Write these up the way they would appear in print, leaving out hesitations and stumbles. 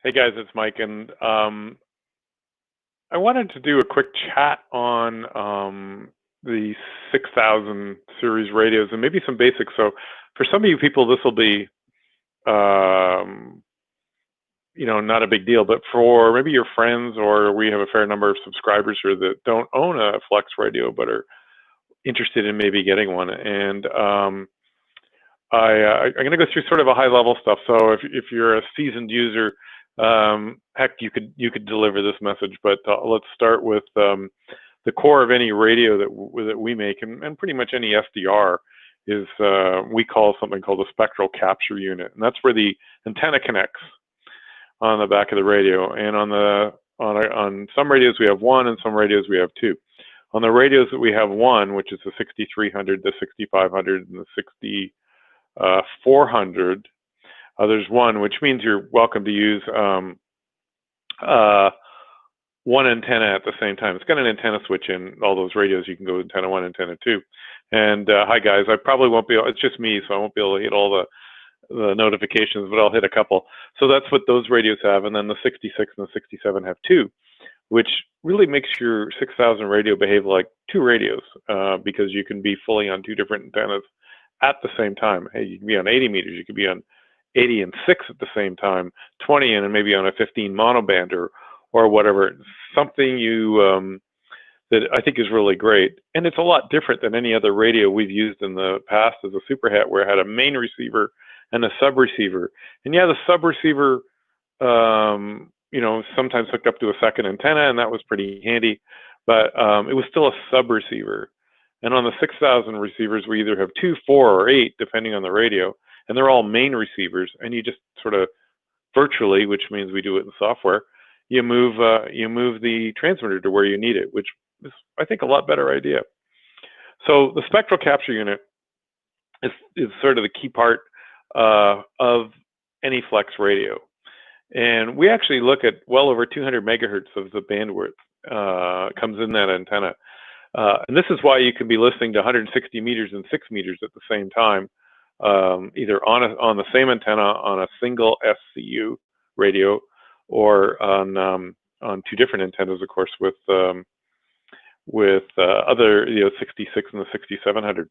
Hey guys, it's Mike, and I wanted to do a quick chat on the 6000 series radios and maybe some basics. So for some of you people, this will be, not a big deal, but for maybe your friends, or we have a fair number of subscribers here that don't own a FlexRadio but are interested in maybe getting one. And I'm going to go through sort of a high-level stuff. So if you're a seasoned user, heck, you could deliver this message. But let's start with the core of any radio that we make, and pretty much any SDR is we call something called a spectral capture unit, and that's where the antenna connects on the back of the radio. And on some radios we have one, and some radios we have two. On the radios that we have one, which is the 6300, the 6500, and the 6400, there's one, which means you're welcome to use one antenna at the same time. It's got an antenna switch in all those radios. You can go antenna 1, antenna 2. And hi guys, I probably won't be able, it's just me, so I won't be able to hit all the notifications, but I'll hit a couple. So that's what those radios have. And then the 66 and the 67 have two, which really makes your 6000 radio behave like two radios, because you can be fully on two different antennas at the same time. Hey, you can be on 80 meters, you can be on 80 and 6 at the same time, 20 and maybe on a 15 monoband or whatever. Something that I think is really great. And it's a lot different than any other radio we've used in the past as a superhet, where it had a main receiver and a sub receiver. And yeah, the sub receiver, sometimes hooked up to a second antenna, and that was pretty handy, but it was still a sub receiver. And on the 6000 receivers, we either have 2, 4, or 8, depending on the radio, and they're all main receivers. And you just sort of virtually, which means we do it in software, you move the transmitter to where you need it, which is, I think, a lot better idea. So the spectral capture unit is sort of the key part of any flex radio. And we actually look at well over 200 megahertz of the bandwidth comes in that antenna. And this is why you can be listening to 160 meters and 6 meters at the same time, either on the same antenna on a single SCU radio, or on two different antennas, of course, with other 66 and the 6700.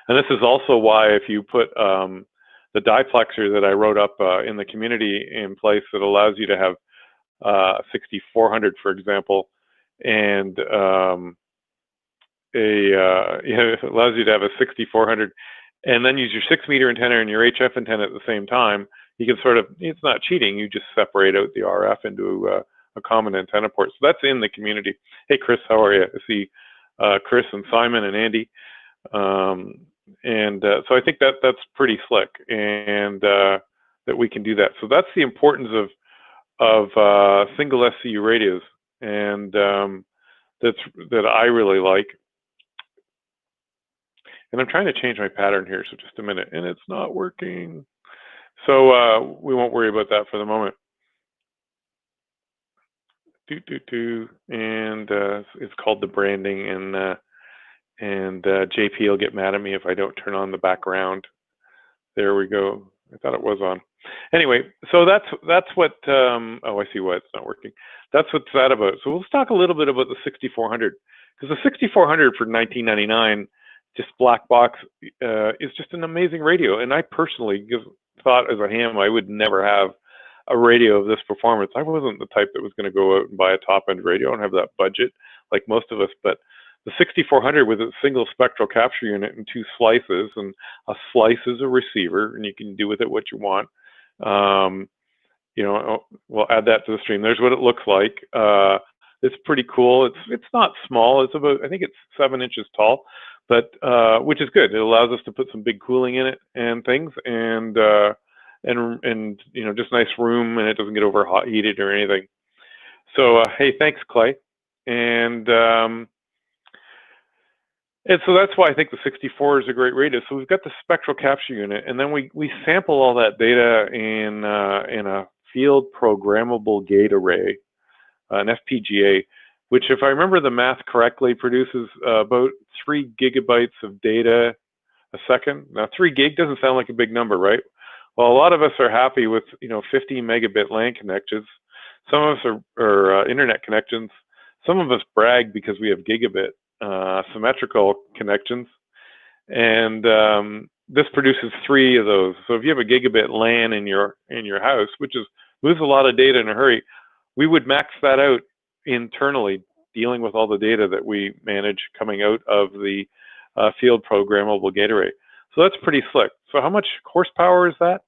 And this is also why if you put the diplexer that I wrote up in the community in place, that allows you to have 6400, for example, and it allows you to have a 6400 and then use your 6 meter antenna and your HF antenna at the same time. You can sort of, it's not cheating, you just separate out the RF into a common antenna port. So that's in the community. Hey Chris, how are you? I see Chris and Simon and Andy. So I think that's pretty slick, and that we can do that. So that's the importance of single SCU radios, and that I really like. And I'm trying to change my pattern here, so just a minute, and it's not working. So we won't worry about that for the moment. And it's called the branding, and JP will get mad at me if I don't turn on the background. There we go. I thought it was on. Anyway, so that's what, oh, I see why it's not working. That's what's that about. So let's talk a little bit about the 6400, because the 6400 for $19.99, just black box, is just an amazing radio. And I personally thought as a ham, I would never have a radio of this performance. I wasn't the type that was going to go out and buy a top-end radio. I don't have that budget like most of us, but the 6400 with a single spectral capture unit and 2 slices, and a slice is a receiver, and you can do with it what you want. We'll add that to the stream. There's what it looks like. It's pretty cool. It's not small. It's about, I think it's 7 inches tall, but which is good. It allows us to put some big cooling in it and things, and just nice room, and it doesn't get overheated or anything. So hey, thanks Clay. And so that's why I think the 64 is a great radio. So we've got the spectral capture unit, and then we sample all that data in a field programmable gate array, an FPGA, which, if I remember the math correctly, produces about 3 gigabytes of data a second. Now 3 gig doesn't sound like a big number, right? Well, a lot of us are happy with 50 megabit LAN connections. Some of us are internet connections. Some of us brag because we have gigabit symmetrical connections, and this produces 3 of those. So if you have a gigabit LAN in your house, which moves a lot of data in a hurry, we would max that out internally, dealing with all the data that we manage coming out of the field programmable gate array. So that's pretty slick. So how much horsepower is that?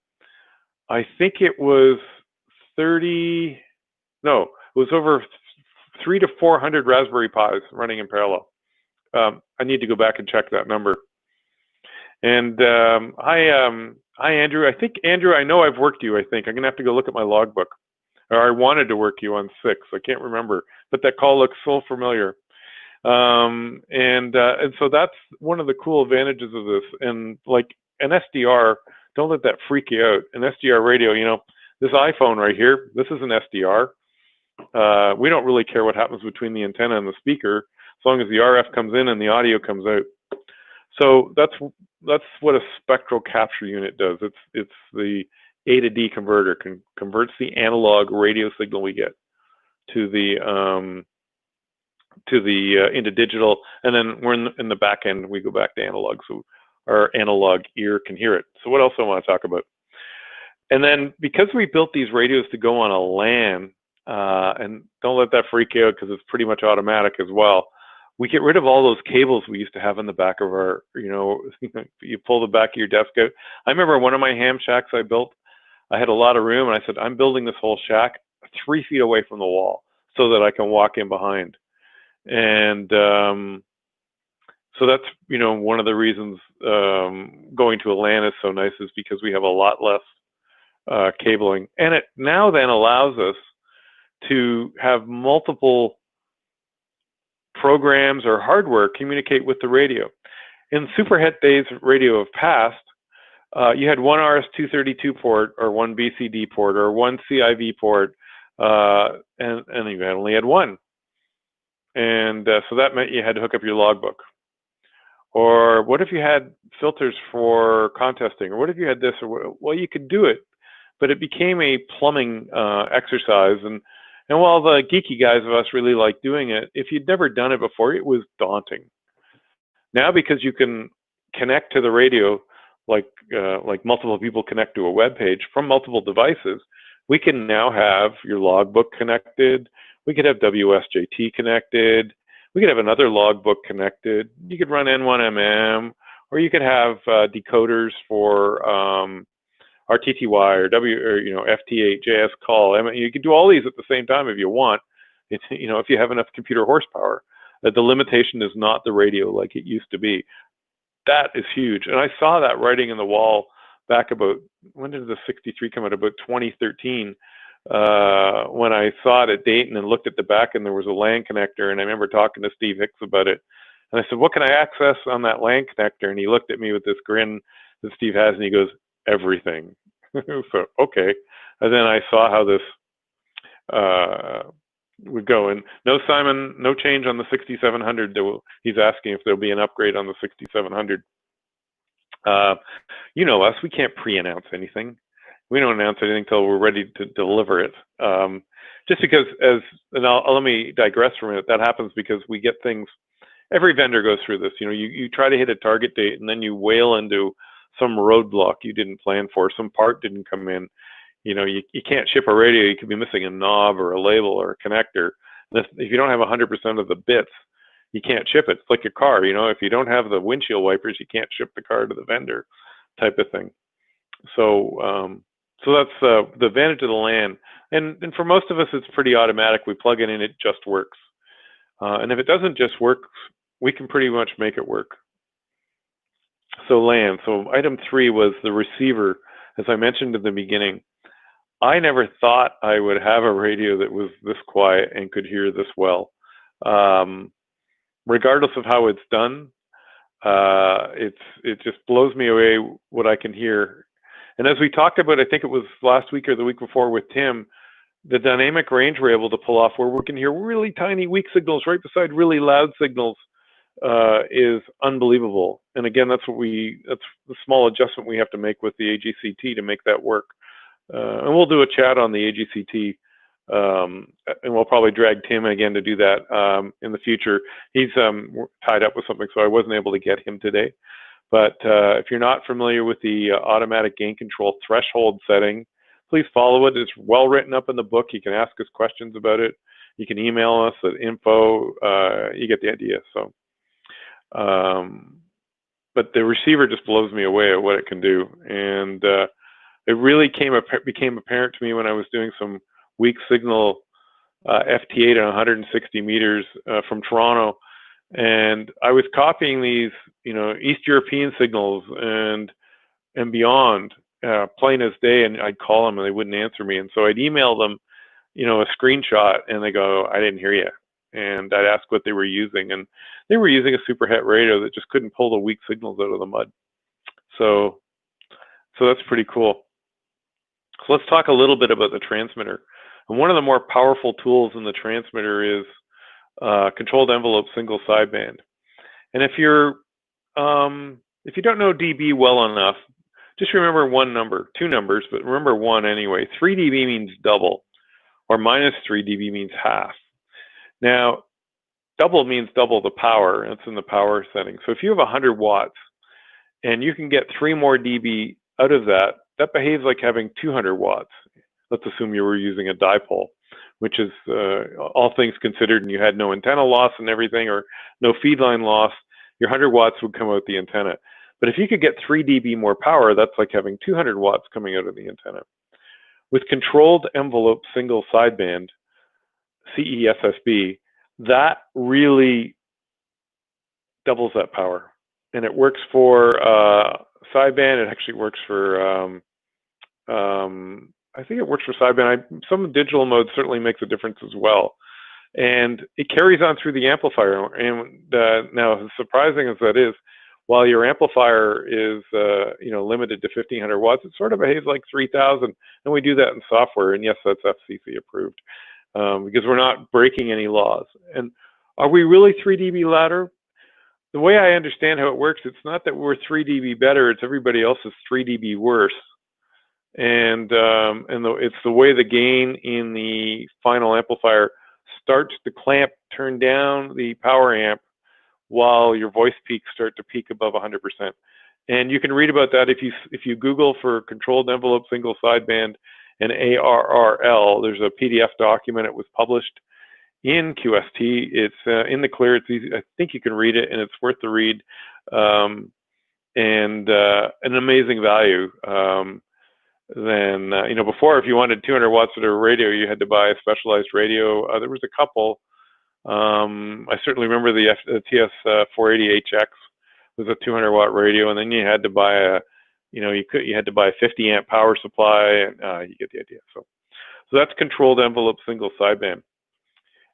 I think it was 30, no, it was over 300 to 400 Raspberry Pis running in parallel. I need to go back and check that number. And hi, Andrew. I think, Andrew, I know I've worked you, I think. I'm going to have to go look at my logbook. Or I wanted to work you on 6. I can't remember. But that call looks so familiar. And so that's one of the cool advantages of this. And like an SDR, don't let that freak you out. An SDR radio, this iPhone right here, this is an SDR. We don't really care what happens between the antenna and the speaker, as long as the RF comes in and the audio comes out. So that's what a spectral capture unit does. It's the A to D converter, converts the analog radio signal we get to the into digital, and then we're in the back end, we go back to analog, so our analog ear can hear it. So what else I want to talk about? And then because we built these radios to go on a LAN, and don't let that freak you out because it's pretty much automatic as well, we get rid of all those cables we used to have in the back of our, you pull the back of your desk out. I remember one of my ham shacks I built, I had a lot of room, and I said, I'm building this whole shack 3 feet away from the wall so that I can walk in behind. And so that's, one of the reasons going to a LAN is so nice, is because we have a lot less cabling. And it now then allows us to have multiple programs or hardware communicate with the radio. In superhet days, radio of past, you had one RS-232 port or one BCD port or one CIV port, and you only had one. And so that meant you had to hook up your logbook. Or what if you had filters for contesting? Or what if you had this? Or well, you could do it, but it became a plumbing exercise. And while the geeky guys of us really like doing it, if you'd never done it before, it was daunting. Now, because you can connect to the radio like multiple people connect to a web page from multiple devices, we can now have your logbook connected. We could have WSJT connected. We could have another logbook connected. You could run N1MM, or you could have decoders for RTTY or FT8, JS call. You could do all these at the same time if you want. It's, if you have enough computer horsepower. The limitation is not the radio like it used to be. That is huge. And I saw that writing in the wall back about, when did the 63 come out? About 2013. When I saw it at Dayton and looked at the back, and there was a LAN connector, and I remember talking to Steve Hicks about it. And I said, what can I access on that LAN connector? And he looked at me with this grin that Steve has, and he goes, everything. So, okay. And then I saw how this would go. And no, Simon, no change on the 6700. He's asking if there'll be an upgrade on the 6700. You know us, we can't pre-announce anything. We don't announce anything until we're ready to deliver it. Just because, let me digress from it. That happens because we get things. Every vendor goes through this. You try to hit a target date, and then you wail into some roadblock you didn't plan for. Some part didn't come in. You can't ship a radio. You could be missing a knob or a label or a connector. If you don't have 100% of the bits, you can't ship it. It's like a car. If you don't have the windshield wipers, you can't ship the car to the vendor, type of thing. So that's the advantage of the LAN. And for most of us, it's pretty automatic. We plug it in, it just works. And if it doesn't just work, we can pretty much make it work. So LAN. So item 3 was the receiver. As I mentioned in the beginning, I never thought I would have a radio that was this quiet and could hear this well. Regardless of how it's done, it just blows me away what I can hear. And as we talked about, I think it was last week or the week before with Tim, the dynamic range we're able to pull off where we can hear really tiny weak signals right beside really loud signals is unbelievable. And again, that's the small adjustment we have to make with the AGCT to make that work. And we'll do a chat on the AGCT, and we'll probably drag Tim again to do that in the future. He's tied up with something, so I wasn't able to get him today. But if you're not familiar with the automatic gain control threshold setting, please follow it. It's well written up in the book. You can ask us questions about it. You can email us at info. You get the idea. So, but the receiver just blows me away at what it can do. And it really became apparent to me when I was doing some weak signal FT8 at 160 meters from Toronto. And I was copying these, East European signals and beyond, plain as day, and I'd call them and they wouldn't answer me. And so I'd email them, a screenshot, and they go, "I didn't hear you." And I'd ask what they were using, and they were using a superhet radio that just couldn't pull the weak signals out of the mud. So that's pretty cool. So let's talk a little bit about the transmitter. And one of the more powerful tools in the transmitter is controlled envelope single sideband. And if you don't know dB well enough, just remember two numbers, but remember one anyway. 3 dB means double, or minus 3 dB means half. Now, double means double the power. It's in the power setting. So if you have 100 watts and you can get 3 more dB out of that, that behaves like having 200 watts. Let's assume you were using a dipole, which is all things considered, and you had no antenna loss and everything, or no feed line loss, your 100 watts would come out the antenna. But if you could get 3 dB more power, that's like having 200 watts coming out of the antenna. With controlled envelope single sideband, CESSB, that really doubles that power. And it works for sideband. It actually works for, I think it works for sideband. Some digital mode certainly makes a difference as well. And it carries on through the amplifier. And now, as surprising as that is, while your amplifier is limited to 1500 watts, it sort of behaves like 3000. And we do that in software. And yes, that's FCC approved because we're not breaking any laws. And are we really 3 dB louder? The way I understand how it works, it's not that we're 3 dB better, it's everybody else is 3 dB worse. And it's the way the gain in the final amplifier starts to turn down the power amp while your voice peaks start to peak above 100%. And you can read about that if you Google for controlled envelope single sideband and ARRL. There's a PDF document. It was published in QST. It's in the clear. It's easy. I think you can read it, and it's worth the read. And an amazing value. Then before, if you wanted 200 watts of a radio, you had to buy a specialized radio. There was a couple. I certainly remember the TS480HX was a 200 watt radio, and then you had to buy you had to buy a 50 amp power supply, and you get the idea. So that's controlled envelope single sideband.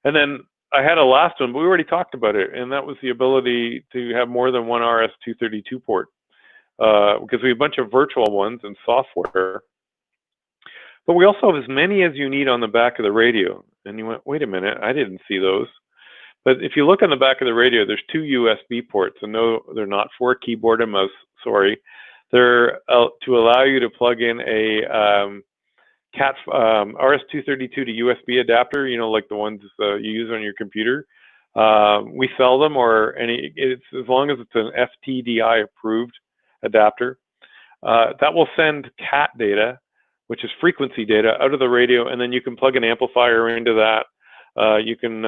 And then I had a last one, but we already talked about it, and that was the ability to have more than one RS-232 port, because we have a bunch of virtual ones and software, but we also have as many as you need on the back of the radio. And you went, wait a minute, I didn't see those. But if you look on the back of the radio, there's 2 USB ports, and no, they're not for keyboard and mouse, sorry. They're to allow you to plug in a Cat RS-232 to USB adapter, like the ones you use on your computer. We sell them, it's as long as it's an FTDI approved adapter. That will send CAT data, which is frequency data, out of the radio, and then you can plug an amplifier into that. You can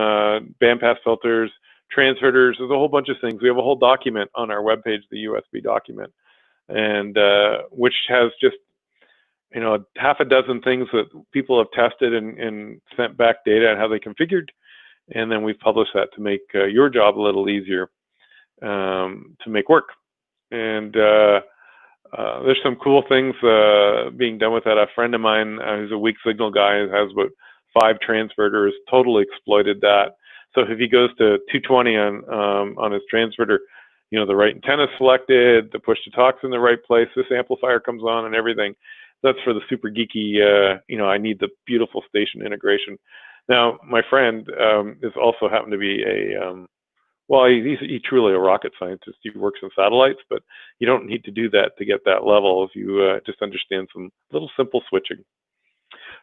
bandpass filters, transmitters. There's a whole bunch of things. We have a whole document on our webpage, the USB document, and which has just half a dozen things that people have tested and sent back data on how they configured, and then we've published that to make your job a little easier to make work. And there's some cool things being done with that. A friend of mine who's a weak signal guy has about 5 transmitters, totally exploited that. So if he goes to 220 on his transmitter, the right antenna selected, the push to talk's in the right place, this amplifier comes on and everything. That's for the super geeky, I need the beautiful station integration. Now, my friend is also happened to be a well, he's truly a rocket scientist. He works in satellites, but you don't need to do that to get that level if you just understand some little simple switching.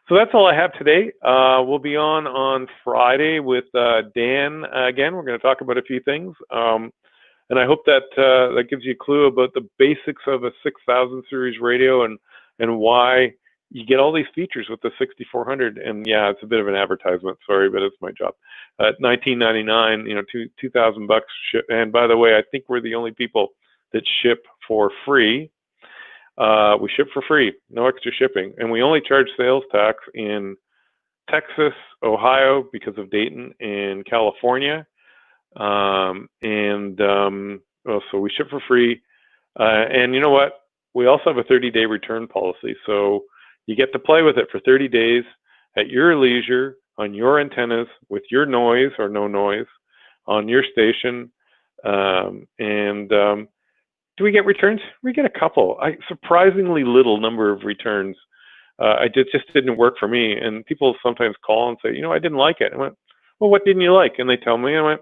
So that's all I have today. We'll be on Friday with Dan again. We're going to talk about a few things. And I hope that that gives you a clue about the basics of a 6000 series radio and why you get all these features with the 6400. And yeah, it's a bit of an advertisement. Sorry, but it's my job. $19.99, you know, $2,000 ship. And by the way, I think we're the only people that ship for free. We ship for free, no extra shipping, and we only charge sales tax in Texas, Ohio, because of Dayton, and California. Well, so we ship for free. And you know what? We also have a 30-day return policy. So you get to play with it for 30 days at your leisure on your antennas with your noise or no noise on your station. Do we get returns? We get a couple. Surprisingly little number of returns. It just didn't work for me. And people sometimes call and say, you know, I didn't like it. I went, well, what didn't you like? And they tell me. I went,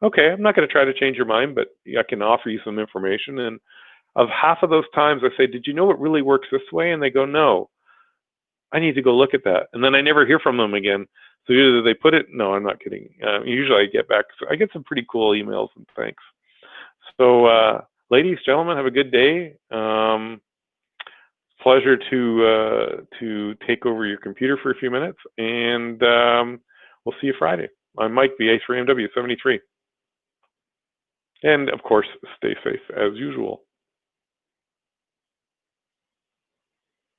okay, I'm not going to try to change your mind, but I can offer you some information. And of half of those times I say, did you know it really works this way? And they go, no, I need to go look at that. And then I never hear from them again. So either they put it, no, I'm not kidding. Usually I get back. So I get some pretty cool emails and thanks. So ladies, gentlemen, have a good day. Pleasure to take over your computer for a few minutes. And we'll see you Friday. I'm Mike, BA3MW73. And of course, stay safe as usual.